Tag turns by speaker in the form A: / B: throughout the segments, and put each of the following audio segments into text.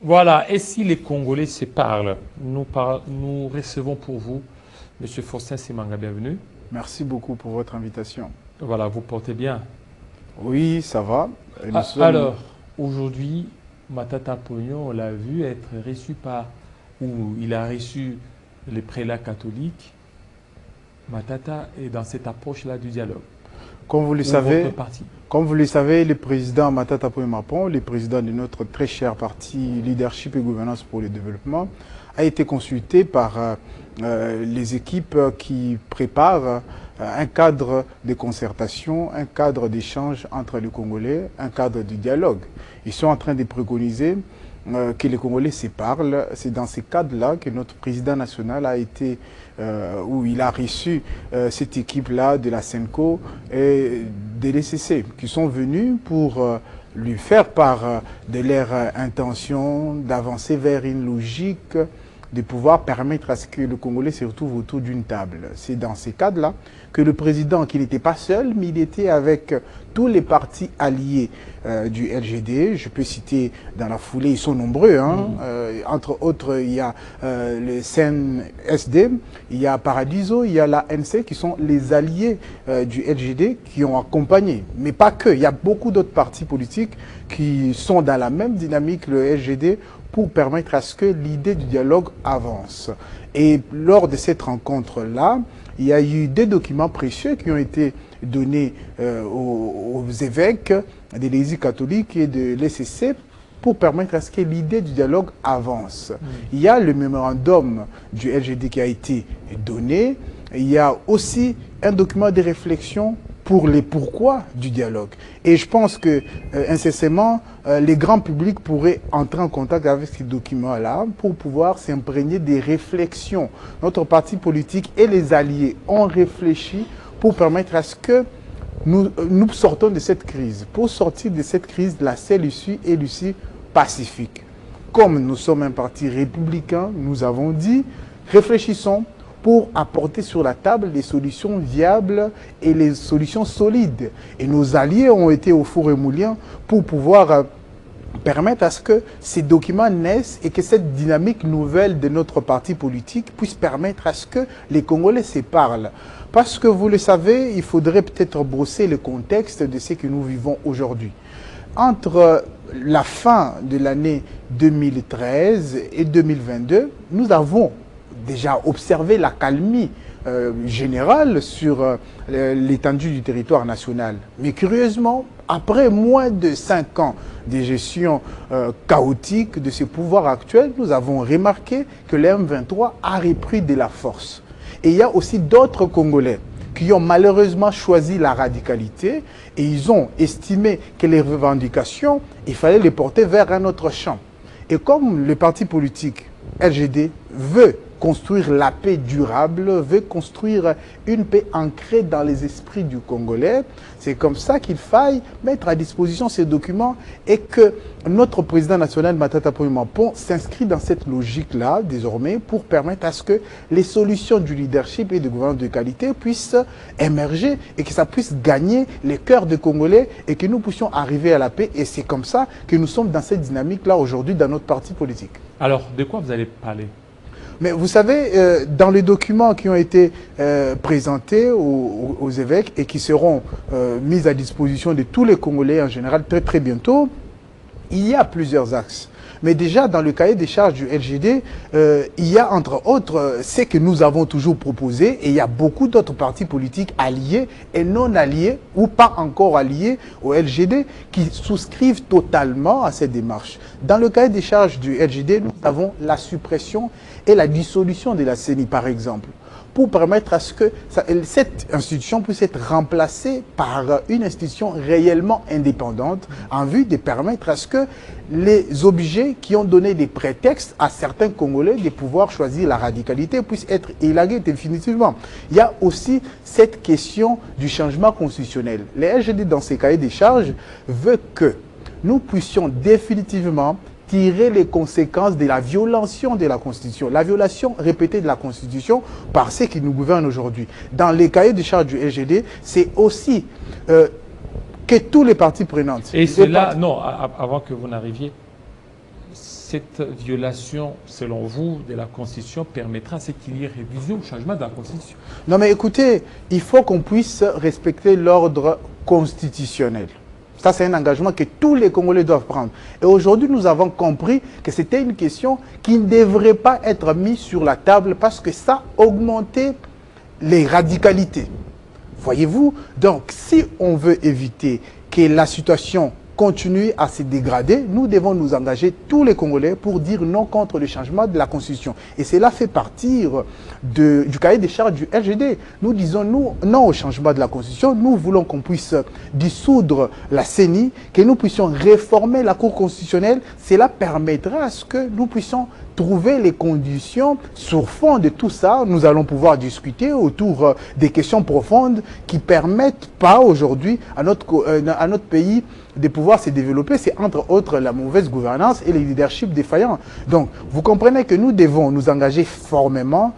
A: Voilà, et si les Congolais se parlent, nous recevons pour vous M. Faustin Simanga, bienvenue.
B: Merci beaucoup pour votre invitation.
A: Voilà, vous portez bien.
B: Oui, ça va.
A: Alors, aujourd'hui, Matata Pognon, on l'a vu être reçu ou il a reçu les prélats catholiques. Matata est dans cette approche-là du dialogue.
B: Comme vous le savez, le président Matata Pognon, le président de notre très cher parti Leadership et Gouvernance pour le Développement, a été consulté par les équipes qui préparent un cadre de concertation, un cadre d'échange entre les Congolais, un cadre de dialogue. Ils sont en train de préconiser que les Congolais se parlent. C'est dans ces cadres-là que notre président national a été, où il a reçu cette équipe-là de la SENCO et des LCC, qui sont venus pour lui faire part de leur intention d'avancer vers une logique de pouvoir permettre à ce que le Congolais se retrouve autour d'une table. C'est dans ces cadres-là que le président, qui n'était pas seul, mais il était avec tous les partis alliés du LGD. Je peux citer dans la foulée, ils sont nombreux. Hein. Entre autres, il y a le CNSD, il y a Paradiso, il y a l'ANC, qui sont les alliés du LGD qui ont accompagné. Mais pas que, il y a beaucoup d'autres partis politiques qui sont dans la même dynamique que le LGD, pour permettre à ce que l'idée du dialogue avance. Et lors de cette rencontre-là, il y a eu des documents précieux qui ont été donnés aux évêques de l'Église catholique et de l'ECC pour permettre à ce que l'idée du dialogue avance. Il y a le mémorandum du LGD qui a été donné. Il y a aussi un document de réflexion pour les pourquoi du dialogue. Et je pense que incessamment, les grands publics pourraient entrer en contact avec ces documents-là pour pouvoir s'imprégner des réflexions. Notre parti politique et les alliés ont réfléchi pour permettre à ce que nous sortons de cette crise. Pour sortir de cette crise, la seule issue est l'issue pacifique. Comme nous sommes un parti républicain, nous avons dit, réfléchissons pour apporter sur la table les solutions viables et les solutions solides. Et nos alliés ont été au four et moulin pour pouvoir permettre à ce que ces documents naissent et que cette dynamique nouvelle de notre parti politique puisse permettre à ce que les Congolais se parlent. Parce que vous le savez, il faudrait peut-être brosser le contexte de ce que nous vivons aujourd'hui. Entre la fin de l'année 2013 et 2022, nous avons déjà observé la calmie générale sur l'étendue du territoire national. Mais curieusement, après moins de 5 ans de gestion chaotique de ce pouvoir actuel, nous avons remarqué que le M23 a repris de la force. Et il y a aussi d'autres Congolais qui ont malheureusement choisi la radicalité et ils ont estimé que les revendications, il fallait les porter vers un autre champ. Et comme le parti politique LGD veut construire la paix durable, veut construire une paix ancrée dans les esprits du Congolais, c'est comme ça qu'il faille mettre à disposition ces documents et que notre président national Matata Pognon s'inscrit dans cette logique-là désormais pour permettre à ce que les solutions du leadership et de gouvernance de qualité puissent émerger et que ça puisse gagner les cœurs des Congolais et que nous puissions arriver à la paix. Et c'est comme ça que nous sommes dans cette dynamique-là aujourd'hui dans notre parti politique.
A: Alors, de quoi vous allez parler ?
B: Mais vous savez, dans les documents qui ont été présentés aux évêques et qui seront mis à disposition de tous les Congolais en général très très bientôt, il y a plusieurs axes. Mais déjà, dans le cahier des charges du LGD, il y a entre autres ce que nous avons toujours proposé et il y a beaucoup d'autres partis politiques alliés et non alliés ou pas encore alliés au LGD qui souscrivent totalement à cette démarche. Dans le cahier des charges du LGD, nous avons la suppression et la dissolution de la CENI, par exemple, pour permettre à ce que cette institution puisse être remplacée par une institution réellement indépendante en vue de permettre à ce que les objets qui ont donné des prétextes à certains Congolais de pouvoir choisir la radicalité puissent être élagués définitivement. Il y a aussi cette question du changement constitutionnel. Les LGD, dans ces cahiers des charges, veut que nous puissions définitivement tirer les conséquences de la violation de la Constitution, la violation répétée de la Constitution par ceux qui nous gouvernent aujourd'hui. Dans les cahiers de charges du LGD, c'est aussi que tous les partis prenantes...
A: Et c'est là, non, avant que vous n'arriviez, cette violation, selon vous, de la Constitution permettra à ce qu'il y ait révision ou changement de la Constitution?
B: Non mais écoutez, il faut qu'on puisse respecter l'ordre constitutionnel. Ça, c'est un engagement que tous les Congolais doivent prendre. Et aujourd'hui, nous avons compris que c'était une question qui ne devrait pas être mise sur la table parce que ça augmentait les radicalités. Voyez-vous? Donc, si on veut éviter que la situation continue à se dégrader, nous devons nous engager, tous les Congolais, pour dire non contre le changement de la Constitution. Et cela fait partir du cahier des charges du LGD. Nous disons non au changement de la Constitution. Nous voulons qu'on puisse dissoudre la CENI, que nous puissions réformer la Cour constitutionnelle. Cela permettra à ce que nous puissions trouver les conditions sur fond de tout ça. Nous allons pouvoir discuter autour des questions profondes qui permettent pas aujourd'hui à notre pays de pouvoir se développer. C'est entre autres la mauvaise gouvernance et le leadership défaillant. Donc, vous comprenez que nous devons nous engager formellement,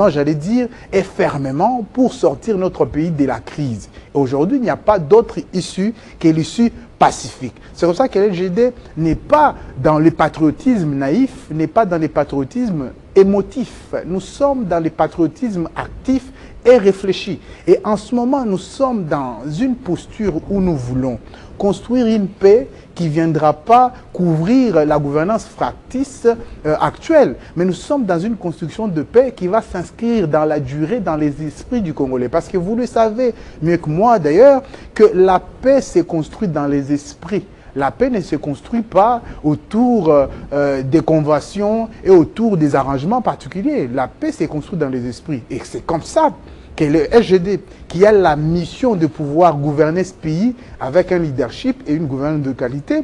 B: j'allais dire, et fermement pour sortir notre pays de la crise. Et aujourd'hui, il n'y a pas d'autre issue que l'issue pacifique. C'est pour ça que l'LGD n'est pas dans le patriotisme naïf, n'est pas dans le patriotisme émotif. Nous sommes dans le patriotisme actif et réfléchi. Et en ce moment, nous sommes dans une posture où nous voulons construire une paix qui ne viendra pas couvrir la gouvernance fractice actuelle. Mais nous sommes dans une construction de paix qui va s'inscrire dans la durée, dans les esprits du Congolais. Parce que vous le savez mieux que moi d'ailleurs, que la paix s'est construite dans les esprits. La paix ne se construit pas autour des conventions et autour des arrangements particuliers. La paix s'est construite dans les esprits. Et c'est comme ça que le SGD, qui a la mission de pouvoir gouverner ce pays avec un leadership et une gouvernance de qualité,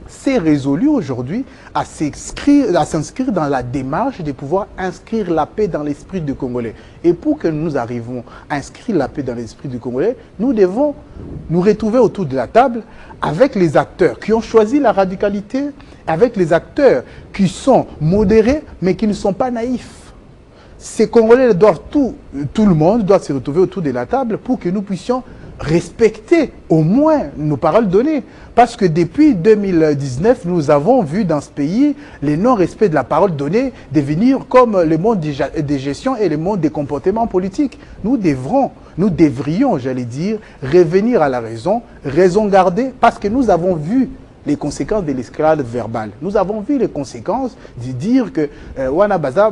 B: s'est résolu aujourd'hui à s'inscrire dans la démarche de pouvoir inscrire la paix dans l'esprit du Congolais. Et pour que nous arrivions à inscrire la paix dans l'esprit du Congolais, nous devons nous retrouver autour de la table avec les acteurs qui ont choisi la radicalité, avec les acteurs qui sont modérés mais qui ne sont pas naïfs. Ces Congolais doivent, tout le monde doit se retrouver autour de la table pour que nous puissions respecter au moins nos paroles données. Parce que depuis 2019, nous avons vu dans ce pays les non-respect de la parole donnée devenir comme le monde des gestions et le monde des comportements politiques. Nous devrions, j'allais dire, revenir à la raison gardée, parce que nous avons vu les conséquences de l'escalade verbale. Nous avons vu les conséquences de dire que Wana Baza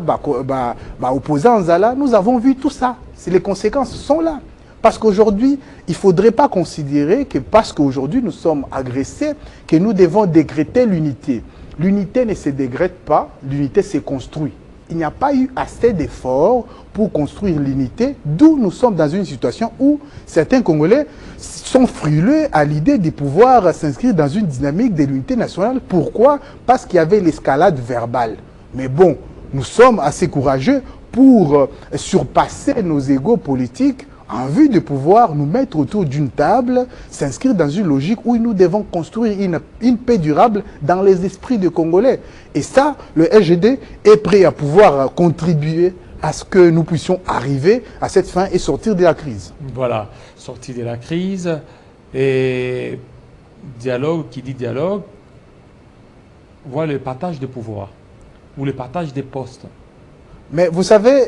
B: opposant Zala, nous avons vu tout ça. Les conséquences sont là. Parce qu'aujourd'hui, il ne faudrait pas considérer que parce qu'aujourd'hui nous sommes agressés, que nous devons décréter l'unité. L'unité ne se décrète pas, l'unité se construit. Il n'y a pas eu assez d'efforts pour construire l'unité, d'où nous sommes dans une situation où certains Congolais sont frileux à l'idée de pouvoir s'inscrire dans une dynamique de l'unité nationale. Pourquoi? Parce qu'il y avait l'escalade verbale. Mais bon, nous sommes assez courageux pour surpasser nos égos politiques en vue de pouvoir nous mettre autour d'une table, s'inscrire dans une logique où nous devons construire une paix durable dans les esprits des Congolais. Et ça, le SGD est prêt à pouvoir contribuer à ce que nous puissions arriver à cette fin et sortir de la crise.
A: Voilà, sortir de la crise et dialogue, qui dit dialogue, voit le partage des pouvoirs ou le partage des postes.
B: Mais vous savez,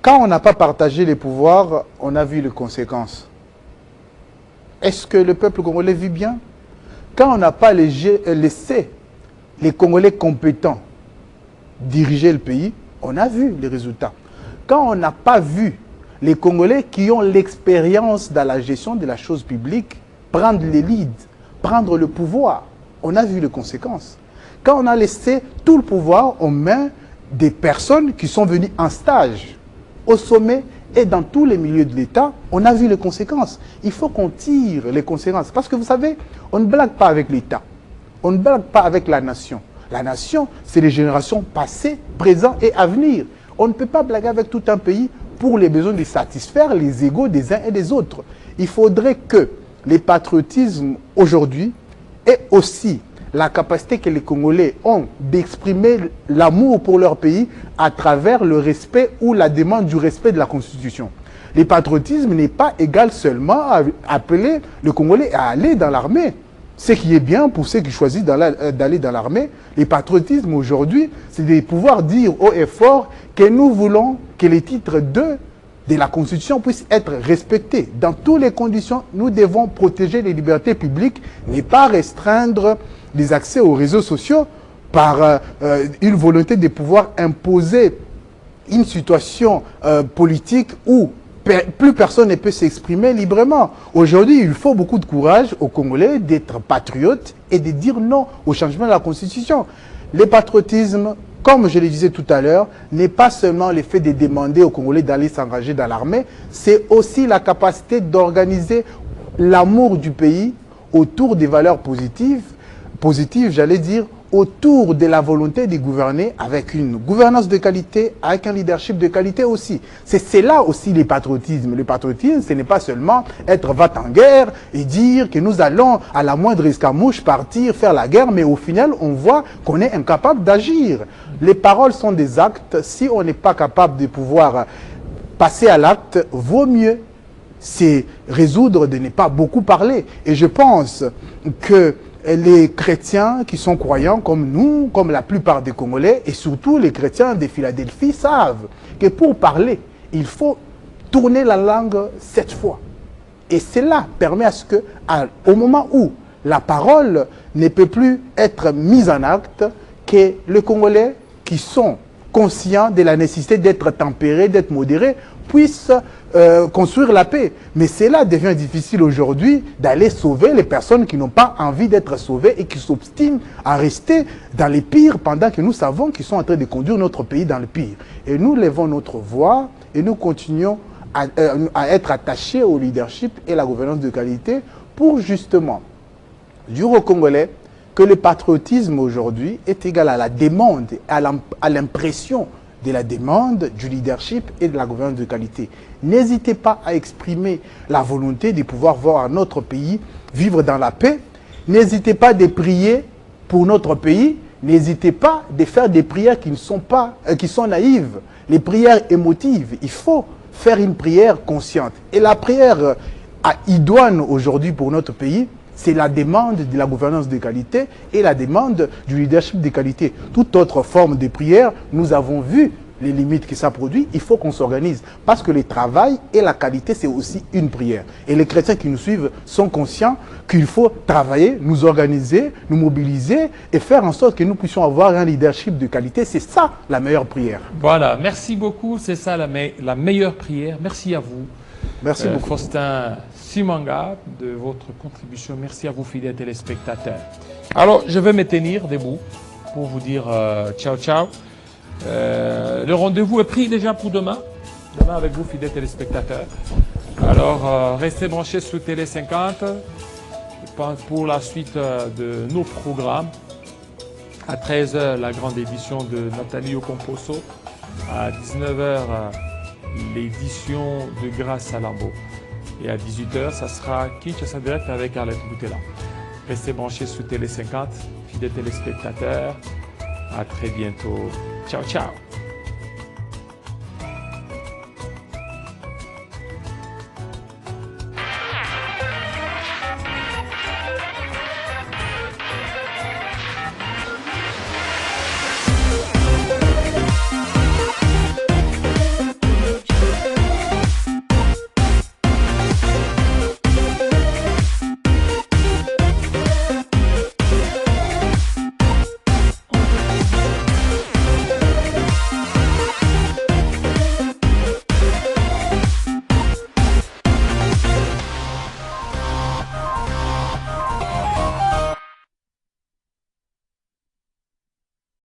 B: quand on n'a pas partagé les pouvoirs, on a vu les conséquences. Est-ce que le peuple congolais vit bien? Quand on n'a pas laissé les Congolais compétents diriger le pays, on a vu les résultats. Quand on n'a pas vu les Congolais qui ont l'expérience dans la gestion de la chose publique prendre les leads, prendre le pouvoir, on a vu les conséquences. Quand on a laissé tout le pouvoir aux mains des personnes qui sont venues en stage au sommet et dans tous les milieux de l'État, on a vu les conséquences. Il faut qu'on tire les conséquences. Parce que vous savez, on ne blague pas avec l'État. On ne blague pas avec la nation. La nation, c'est les générations passées, présentes et à venir. On ne peut pas blaguer avec tout un pays pour les besoins de satisfaire les égos des uns et des autres. Il faudrait que les patriotismes aujourd'hui aient aussi la capacité que les Congolais ont d'exprimer l'amour pour leur pays à travers le respect ou la demande du respect de la Constitution. Le patriotisme n'est pas égal seulement à appeler le Congolais à aller dans l'armée. Ce qui est bien pour ceux qui choisissent d'aller dans l'armée. Le patriotisme aujourd'hui, c'est de pouvoir dire haut et fort que nous voulons que les titres 2 de la Constitution puissent être respectés. Dans toutes les conditions, nous devons protéger les libertés publiques, ne pas restreindre les accès aux réseaux sociaux par une volonté de pouvoir imposer une situation politique où plus personne ne peut s'exprimer librement. Aujourd'hui, il faut beaucoup de courage aux Congolais d'être patriotes et de dire non au changement de la Constitution. Le patriotisme, comme je le disais tout à l'heure, n'est pas seulement le fait de demander aux Congolais d'aller s'engager dans l'armée, c'est aussi la capacité d'organiser l'amour du pays autour des valeurs positives, j'allais dire, autour de la volonté de gouverner avec une gouvernance de qualité, avec un leadership de qualité aussi. C'est là aussi le patriotisme. Le patriotisme, ce n'est pas seulement être va-t-en-guerre et dire que nous allons à la moindre escarmouche partir faire la guerre, mais au final, on voit qu'on est incapable d'agir. Les paroles sont des actes. Si on n'est pas capable de pouvoir passer à l'acte, vaut mieux c'est résoudre de ne pas beaucoup parler. Et je pense que les chrétiens qui sont croyants comme nous, comme la plupart des Congolais, et surtout les chrétiens de Philadelphie savent que pour parler, il faut tourner la langue 7 fois. Et cela permet à ce que, au moment où la parole ne peut plus être mise en acte, que les Congolais qui sont conscients de la nécessité d'être tempérés, d'être modérés, puissent construire la paix. Mais cela devient difficile aujourd'hui d'aller sauver les personnes qui n'ont pas envie d'être sauvées et qui s'obstinent à rester dans les pires pendant que nous savons qu'ils sont en train de conduire notre pays dans le pire. Et nous levons notre voix et nous continuons à être attachés au leadership et la gouvernance de qualité pour justement dire aux Congolais que le patriotisme aujourd'hui est égal à la demande, à l'impression de la demande du leadership et de la gouvernance de qualité. N'hésitez pas à exprimer la volonté de pouvoir voir notre pays vivre dans la paix. N'hésitez pas de prier pour notre pays. N'hésitez pas de faire des prières qui sont naïves. Les prières émotives, il faut faire une prière consciente. Et la prière idoine aujourd'hui pour notre pays, c'est la demande de la gouvernance de qualité et la demande du leadership de qualité. Toute autre forme de prière, nous avons vu les limites que ça produit, il faut qu'on s'organise. Parce que le travail et la qualité, c'est aussi une prière. Et les chrétiens qui nous suivent sont conscients qu'il faut travailler, nous organiser, nous mobiliser et faire en sorte que nous puissions avoir un leadership de qualité. C'est ça la meilleure prière.
A: Voilà, merci beaucoup. C'est ça la meilleure prière. Merci à vous.
B: Merci beaucoup.
A: Faustin Simanga, de votre contribution. Merci à vous, fidèles téléspectateurs. Alors, je vais me tenir debout pour vous dire ciao, ciao. Le rendez-vous est pris déjà pour demain. Demain avec vous, fidèles téléspectateurs. Alors, restez branchés sur Télé 50 pour la suite de nos programmes. À 13h, la grande édition de Nathalie Okomposo. À 19h, l'édition de Grâce Salambo. Et à 18h, ça sera Kinshasa Direct avec Arlette Boutella. Restez branchés sur Télé 50, fidèles téléspectateurs. À très bientôt. Ciao, ciao.